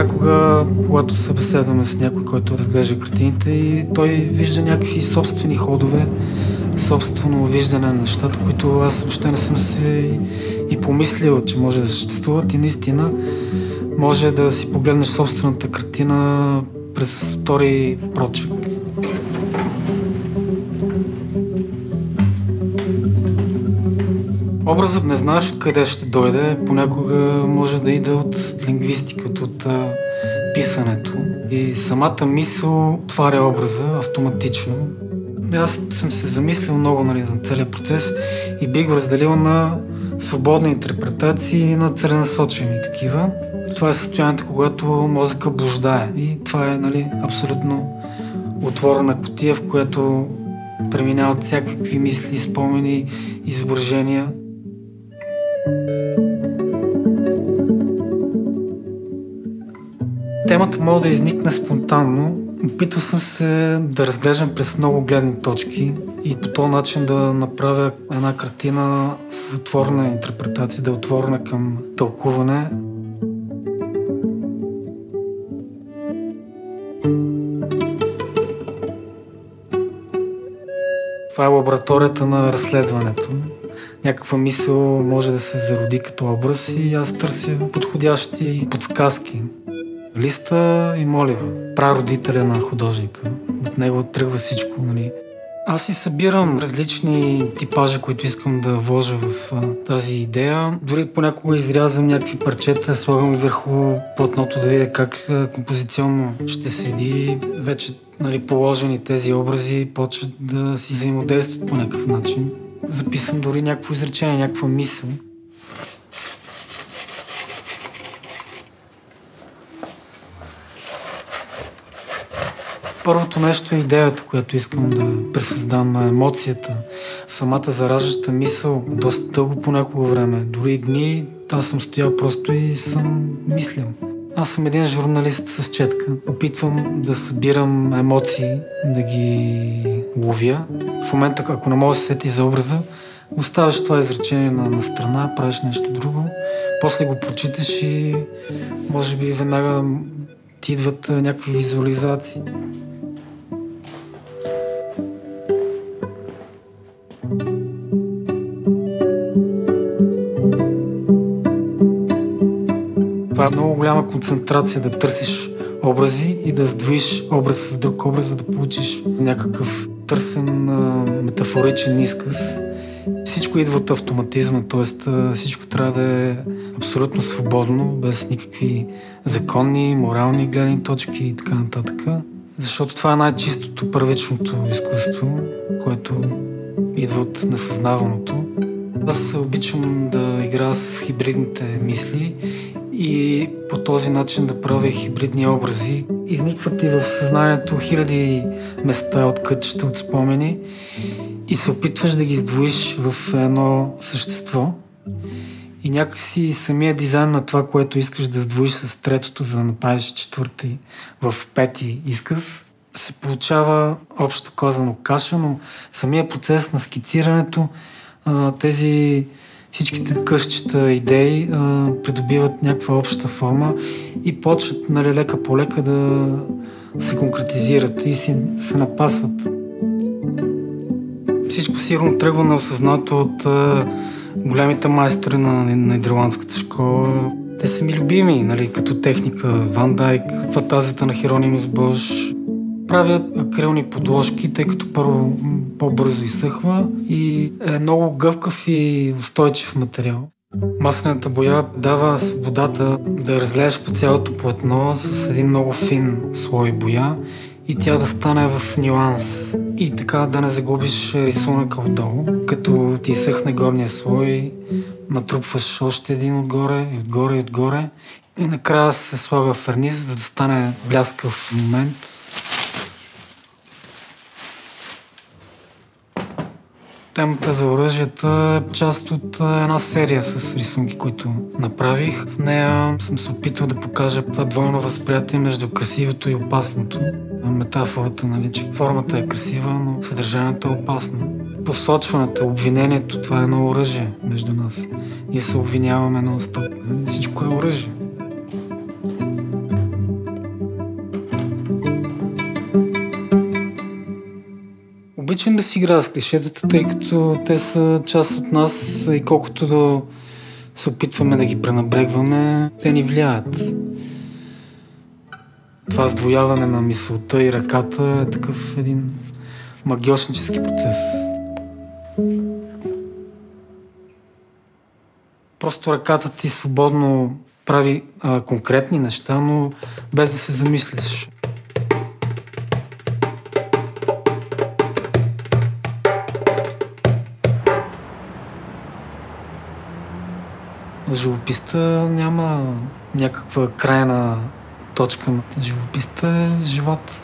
понякога, когато се беседваме с някой, който разглежда картините и той вижда някакви собствени ходове, собствено виждане на нещата, които аз въобще не съм се и помислил, че може да съществуват и наистина може да си погледнеш собствената картина през втори прочек. Образът не знаеш откъде ще дойде, понякога може да иде от лингвистиката, от писането. И самата мисъл отваря образа автоматично. Аз съм се замислил много за целият процес и би го разделил на свободни интерпретации и на целенасочени такива. Това е състоянието, когато мозъка блуждае и това е абсолютно отворена кутия, в която преминават всякакви мисли, спомени, изображения. Темата може да изникне спонтанно. Опитал съм се да разглеждам през много гледни точки и по този начин да направя една картина с отворена интерпретация, да е отворена към тълкуване. Това е лабораторията на разследването. Някаква мисъл може да се зароди като образ и аз търся подходящи подсказки. Листа и молива, прародителя на художника. От него тръгва всичко. Аз си събирам различни типажи, които искам да вложа в тази идея. Дори понякога изрязвам някакви парчета, слагам върху платното да видя как композиционно ще седи. Вече положени тези образи почват да си взаимодействат по някакъв начин. Записвам дори някакво изречение, някаква мисъл. Първото нещо е идеята, която искам да пресъздам, емоцията. Самата зараждаща мисъл доста дълго понякога време. Дори дни аз съм стоял просто и съм мислил. Аз съм един журналист с четка. Опитвам да събирам емоции, да ги ловя. В момента, ако не можеш да се сети за образа, оставяш това изречение на страна, правиш нещо друго. После го прочиташ и може би веднага ти идват някакви визуализации. Това е много голяма концентрация да търсиш образи и да сдвоиш образ с друг образ, за да получиш някакъв търсен метафоричен изказ. Всичко идва от автоматизма, т.е. всичко трябва да е абсолютно свободно, без никакви законни, морални гледни точки и така нататък. Защото това е най-чистото, първичното изкуство, което идва от несъзнаваното. Аз обичам да играя с хибридните мисли и по този начин да правя хибридни образи. Изникват и в съзнанието хиляди места от кътчета, от спомени и се опитваш да ги сдвоиш в едно същество. И някакси самия дизайн на това, което искаш да сдвоиш с третото, за да направиш четвърти в пети изказ, се получава общо казано каша, но самия процес на скицирането, всичките къщчета идеи придобиват някаква обща форма и почват лека по лека да се конкретизират и се напасват. Всичко сигурно тръгва неосъзнато от големите майстори на нидерландската школа. Те са ми любими, като техника Ван Дайк, фантазията на Херонимус Бош. Правя акрилни подложки, тъй като първо по-бързо изсъхва и е много гъвкав и устойчив материал. Маслената боя дава свободата да разлееш по цялото платно с един много фин слой боя и тя да стане в нюанс и така да не загубиш рисунъка отдолу. Като ти изсъхне горния слой, натрупваш още един отгоре и отгоре и отгоре и накрая се слага верниз, за да стане бляскав момент. Темата за оръжията е част от една серия с рисунки, които направих. В нея съм се опитал да покажа това двойно възприятие между красивото и опасното. Метафората, че формата е красива, но съдържанието е опасно. Посочването, обвинението, това е едно оръжие между нас. Ние се обвиняваме нон-стоп. Всичко е оръжие. обичам да си играя с клишетата, тъй като те са част от нас и колкото да се опитваме да ги пренебрегваме, те ни влияят. Това сдвояване на мисълта и ръката е такъв един магиоснически процес. Просто ръката ти свободно прави конкретни неща, но без да се замислиш. Живописта няма някаква крайна точка. Живописта е живот.